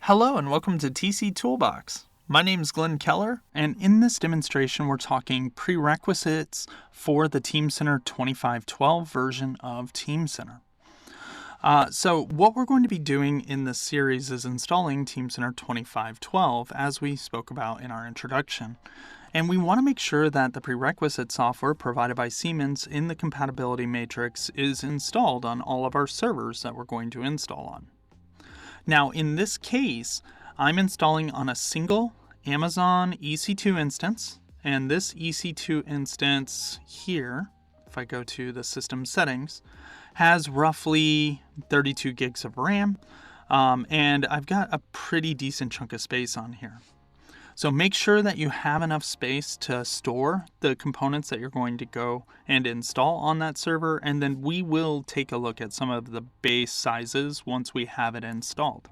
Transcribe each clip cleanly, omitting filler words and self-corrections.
Hello and welcome to TC Toolbox. My name is Glenn Keller, and in this demonstration we're talking prerequisites for the Teamcenter 2512 version of Teamcenter. So what we're going to be doing in this series is installing Teamcenter 2512 as we spoke about in our introduction. And we want to make sure that the prerequisite software provided by Siemens in the compatibility matrix is installed on all of our servers that we're going to install on. Now, in this case, I'm installing on a single Amazon EC2 instance, and this EC2 instance here, if I go to the system settings, has roughly 32 gigs of RAM, and I've got a pretty decent chunk of space on here. So make sure that you have enough space to store the components that you're going to go and install on that server, and then we will take a look at some of the base sizes once we have it installed.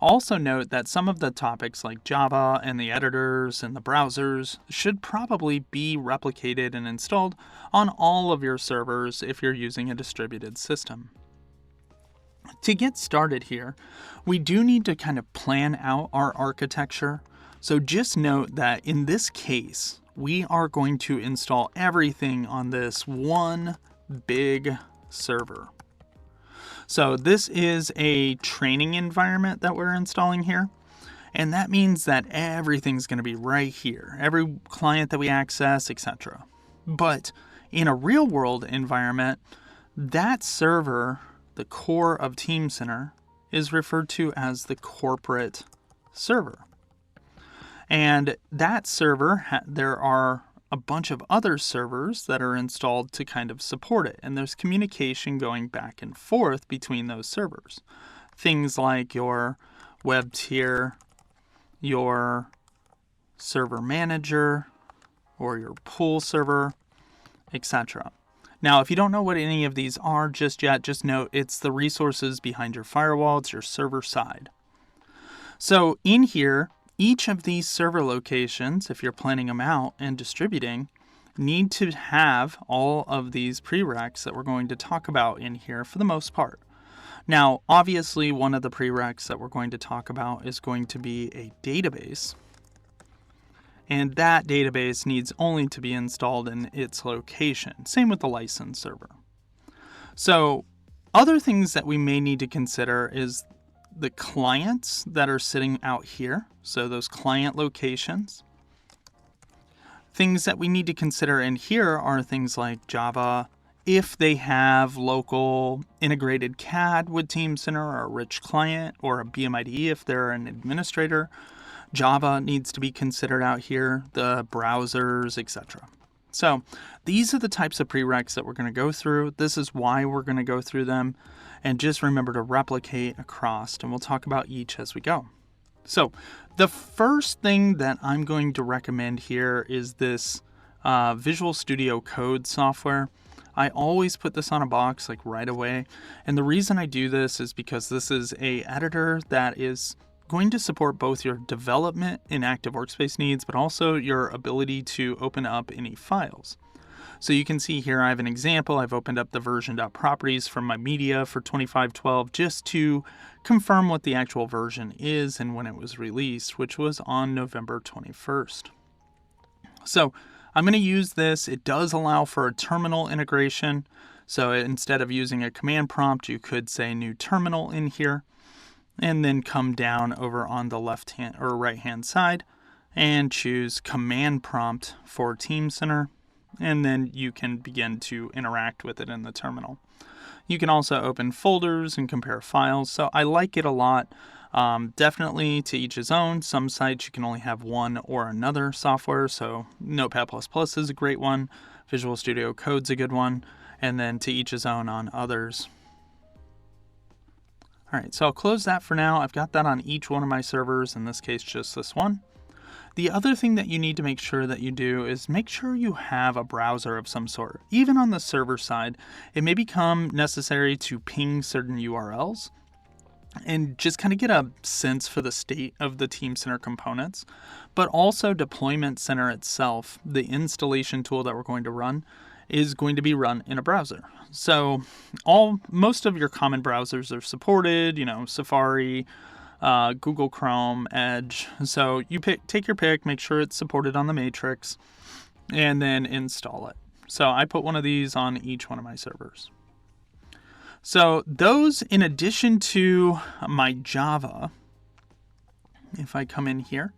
Also note that some of the topics like Java and the editors and the browsers should probably be replicated and installed on all of your servers if you're using a distributed system. To get started here, we do need to kind of plan out our architecture. So just note that in this case, we are going to install everything on this one big server. So this is a training environment that we're installing here. And that means that everything's going to be right here. Every client that we access, etc. But in a real world environment, that server, the core of Teamcenter, is referred to as the corporate server. And that server, there are a bunch of other servers that are installed to kind of support it. And there's communication going back and forth between those servers. Things like your web tier, your server manager, or your pool server, etc. Now, if you don't know what any of these are just yet, just note it's the resources behind your firewall. It's your server side. So in here, each of these server locations, if you're planning them out and distributing, need to have all of these prereqs that we're going to talk about in here for the most part. Now, obviously, one of the prereqs that we're going to talk about is going to be a database. And that database needs only to be installed in its location. Same with the license server. So, other things that we may need to consider is the clients that are sitting out here, so those client locations. Things that we need to consider in here are things like Java, if they have local integrated CAD with Teamcenter or a rich client or a BMID if they're an administrator. Java needs to be considered out here, the browsers, etc. So these are the types of prereqs that we're going to go through. This is why we're going to go through them. And just remember to replicate across, and we'll talk about each as we go. So the first thing that I'm going to recommend here is this Visual Studio Code software. I always put this on a box like right away. And the reason I do this is because this is an editor that is going to support both your development in active workspace needs, but also your ability to open up any files. So you can see here I have an example. I've opened up the version.properties from my media for 2512 just to confirm what the actual version is and when it was released, which was on November 21st. So I'm going to use this. It does allow for a terminal integration. So instead of using a command prompt, you could say new terminal in here and then come down over on the left hand or right hand side and choose command prompt for Teamcenter. And then you can begin to interact with it in the terminal. You can also open folders and compare files. So I like it a lot. Definitely to each his own. Some sites you can only have one or another software. So Notepad++ is a great one. Visual Studio Code's a good one. And then to each his own on others. All right, so I'll close that for now. I've got that on each one of my servers. In this case, just this one. The other thing that you need to make sure that you do is make sure you have a browser of some sort. Even on the server side, it may become necessary to ping certain URLs and just kind of get a sense for the state of the Teamcenter components, but also Deployment Center itself, the installation tool that we're going to run, is going to be run in a browser. So most of your common browsers are supported, Safari, Google Chrome, Edge. So you take your pick, make sure it's supported on the matrix, and then install it. So I put one of these on each one of my servers. So those, in addition to my Java, if I come in here,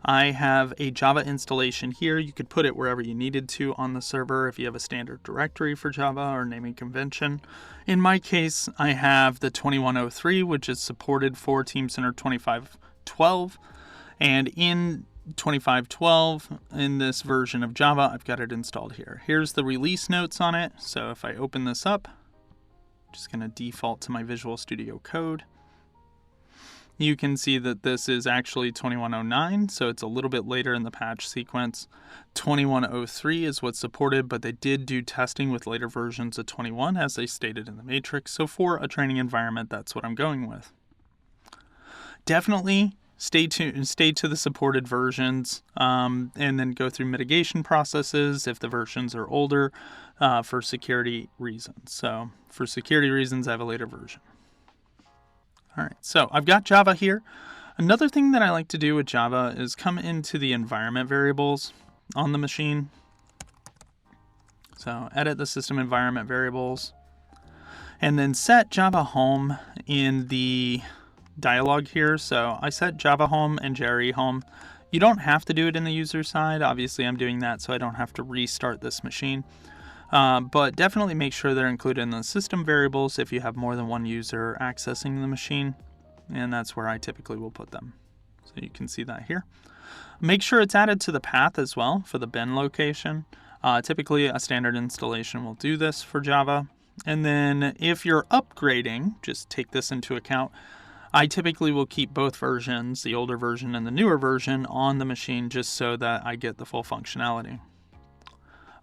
I have a Java installation here. You could put it wherever you needed to on the server if you have a standard directory for Java or naming convention. In my case, I have the 2103, which is supported for Teamcenter 2512. And in 2512, in this version of Java, I've got it installed here. Here's the release notes on it. So if I open this up, I'm just going to default to my Visual Studio Code. You can see that this is actually 2109, so it's a little bit later in the patch sequence. 2103 is what's supported, but they did do testing with later versions of 21, as they stated in the matrix. So for a training environment, that's what I'm going with. Definitely stay to the supported versions, and then go through mitigation processes if the versions are older, for security reasons. So for security reasons, I have a later version. All right, so I've got Java here. Another thing that I like to do with Java is come into the environment variables on the machine. So edit the system environment variables, and then set Java home in the dialog here. So I set Java home and JRE home. You don't have to do it in the user side. Obviously, I'm doing that so I don't have to restart this machine. But definitely make sure they're included in the system variables if you have more than one user accessing the machine, and that's where I typically will put them. So you can see that here. Make sure it's added to the path as well for the bin location. Typically a standard installation will do this for Java. And then if you're upgrading, just take this into account. I typically will keep both versions, the older version and the newer version, on the machine just so that I get the full functionality.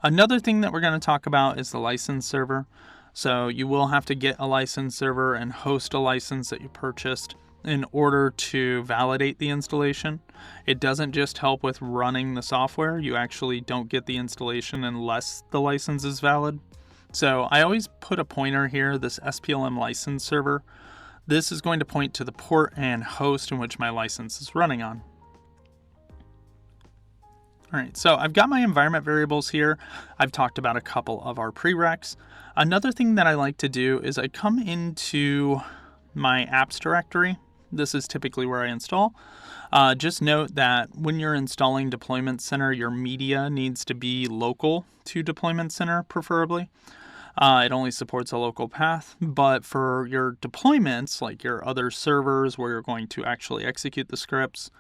Another thing that we're going to talk about is the license server. So you will have to get a license server and host a license that you purchased in order to validate the installation. It doesn't just help with running the software. You actually don't get the installation unless the license is valid. So I always put a pointer here, this SPLM license server. This is going to point to the port and host in which my license is running on. All right, so I've got my environment variables here. I've talked about a couple of our prereqs. Another thing that I like to do is I come into my apps directory. This is typically where I install. Just note that when you're installing Deployment Center, your media needs to be local to Deployment Center, preferably. It only supports a local path, but for your deployments, like your other servers where you're going to actually execute the scripts,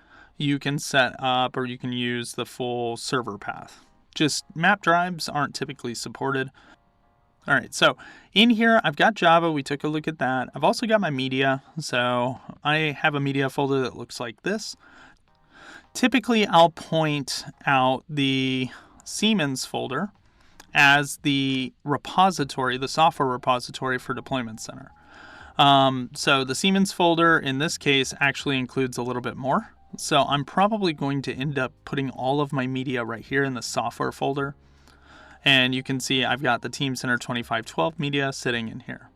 you can set up or you can use the full server path. Just map drives aren't typically supported. All right, so in here, I've got Java. We took a look at that. I've also got my media. So I have a media folder that looks like this. Typically, I'll point out the Siemens folder as the repository, the software repository for Deployment Center. So the Siemens folder in this case actually includes a little bit more. So I'm probably going to end up putting all of my media right here in the software folder. And you can see I've got the Teamcenter 2512 media sitting in here.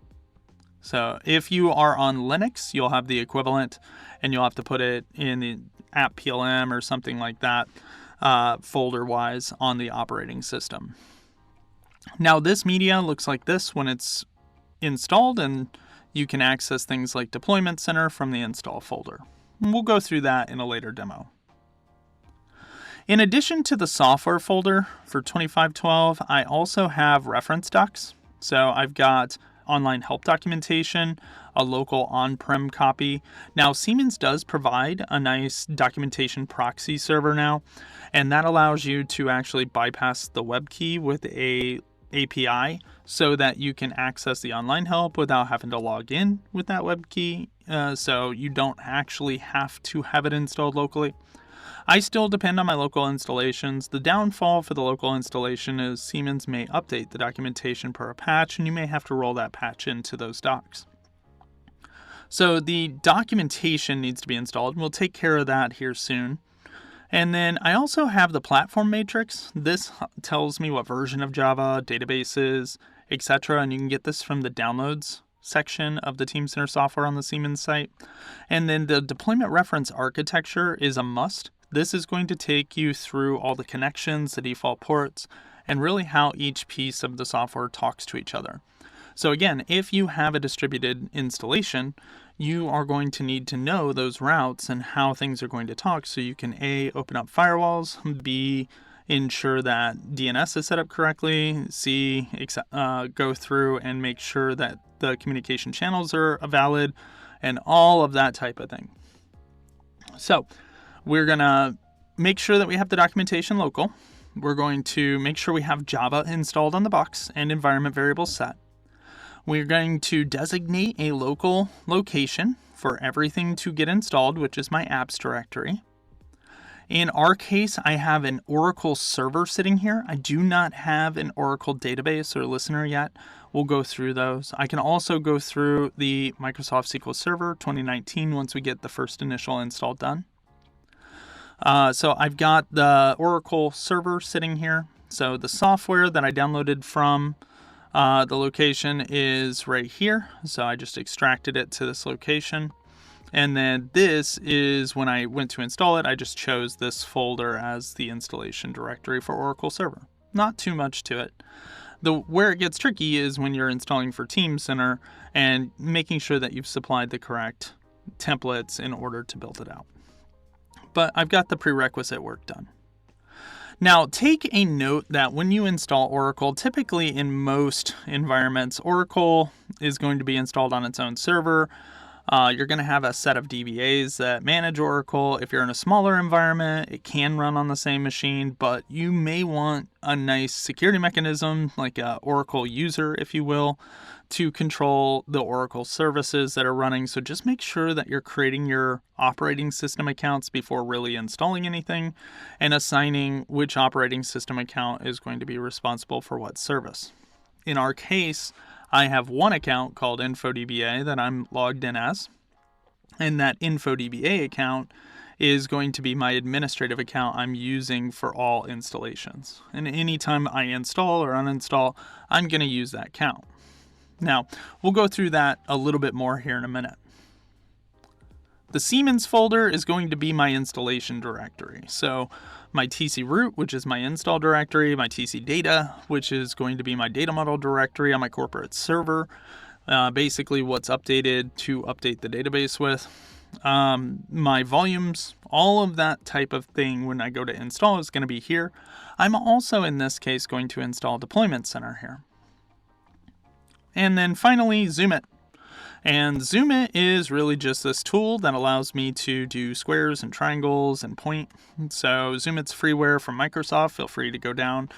So if you are on Linux, you'll have the equivalent and you'll have to put it in the app PLM or something like that, folder-wise on the operating system. Now this media looks like this when it's installed, and you can access things like Deployment Center from the install folder. We'll go through that in a later demo. In addition to the software folder for 2512, I also have reference docs. So I've got online help documentation, a local on-prem copy. Now Siemens does provide a nice documentation proxy server now, and that allows you to actually bypass the web key with a API so that you can access the online help without having to log in with that web key. So you don't actually have to have it installed locally. I still depend on my local installations. The downfall for the local installation is Siemens may update the documentation per a patch, and you may have to roll that patch into those docs. So the documentation needs to be installed, and we'll take care of that here soon. And then I also have the platform matrix. This tells me what version of Java, databases, etc. And you can get this from the downloads section of the Teamcenter software on the Siemens site. And then the deployment reference architecture is a must. This is going to take you through all the connections, the default ports, and really how each piece of the software talks to each other. So again, if you have a distributed installation, you are going to need to know those routes and how things are going to talk so you can A, open up firewalls, B, ensure that DNS is set up correctly, C, go through and make sure that the communication channels are valid, and all of that type of thing. So we're going to make sure that we have the documentation local. We're going to make sure we have Java installed on the box and environment variables set. We're going to designate a local location for everything to get installed, which is my apps directory. In our case, I have an Oracle server sitting here. I do not have an Oracle database or listener yet. We'll go through those. I can also go through the Microsoft SQL Server 2019 once we get the first initial install done. So I've got the Oracle server sitting here. So the software that I downloaded from the location is right here. So I just extracted it to this location. And then this is when I went to install it, I just chose this folder as the installation directory for Oracle Server. Not too much to it. Where it gets tricky is when you're installing for Teamcenter and making sure that you've supplied the correct templates in order to build it out. But I've got the prerequisite work done. Now, take a note that when you install Oracle, typically in most environments, Oracle is going to be installed on its own server. You're going to have a set of DBAs that manage Oracle. If you're in a smaller environment, it can run on the same machine, but you may want a nice security mechanism, like an Oracle user, if you will, to control the Oracle services that are running. So just make sure that you're creating your operating system accounts before really installing anything and assigning which operating system account is going to be responsible for what service. In our case, I have one account called InfoDBA that I'm logged in as, and that InfoDBA account is going to be my administrative account I'm using for all installations. And anytime I install or uninstall, I'm going to use that account. Now, we'll go through that a little bit more here in a minute. The Siemens folder is going to be my installation directory. So my TC root, which is my install directory, my TC data, which is going to be my data model directory on my corporate server, basically what's updated to update the database with. My volumes, all of that type of thing when I go to install is going to be here. I'm also in this case going to install Deployment Center here. And then finally, Zoom It. And Zoom It is really just this tool that allows me to do squares and triangles and point. So Zoom It's freeware from Microsoft. Feel free to go down,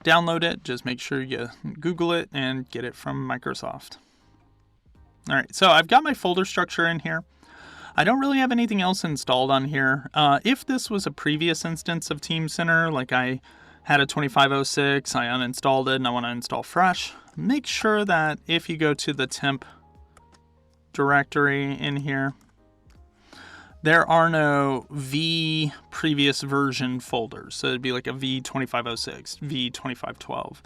download it. Just make sure you Google it and get it from Microsoft. All right, so I've got my folder structure in here. I don't really have anything else installed on here. If this was a previous instance of Teamcenter, like I had a 2506, I uninstalled it and I want to install fresh, make sure that if you go to the temp directory in here, there are no V previous version folders. So it'd be like a V2506, V2512.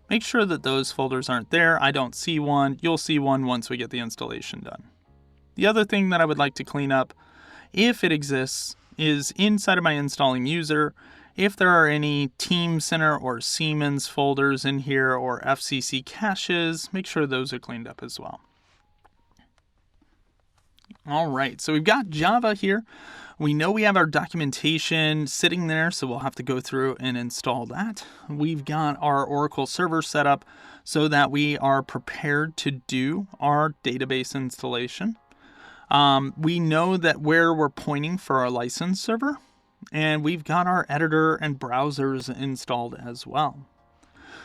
Make sure that those folders aren't there. I don't see one. You'll see one once we get the installation done. The other thing that I would like to clean up, if it exists, is inside of my installing user, if there are any Teamcenter or Siemens folders in here or FCC caches, make sure those are cleaned up as well. All right, so we've got Java here. We know we have our documentation sitting there, so we'll have to go through and install that. We've got our Oracle server set up so that we are prepared to do our database installation. We know that where we're pointing for our license server, and we've got our editor and browsers installed as well.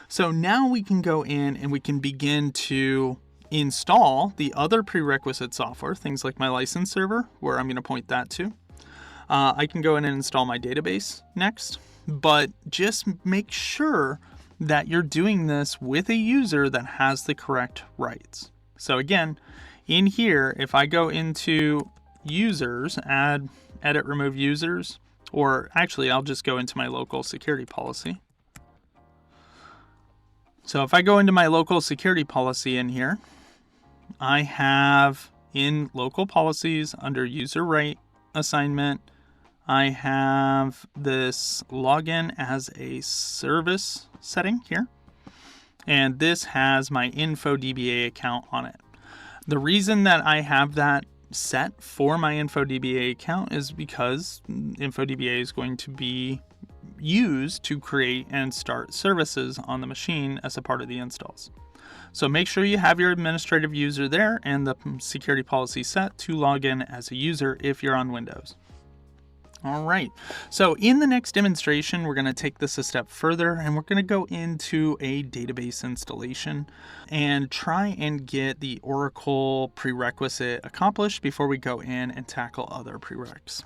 So now we can go in and we can begin to install the other prerequisite software, things like my license server, where I'm going to point that to. I can go in and install my database next, but just make sure that you're doing this with a user that has the correct rights. So again, in here, if I go into users, add, edit, remove users, or actually I'll just go into my local security policy. So if I go into my local security policy in here, I have in local policies under user right assignment, I have this login as a service setting here. And this has my InfoDBA account on it. The reason that I have that set for my InfoDBA account is because InfoDBA is going to be used to create and start services on the machine as a part of the installs. So make sure you have your administrative user there and the security policy set to log in as a user if you're on Windows. All right, so in the next demonstration, we're going to take this a step further and we're going to go into a database installation and try and get the Oracle prerequisite accomplished before we go in and tackle other prereqs.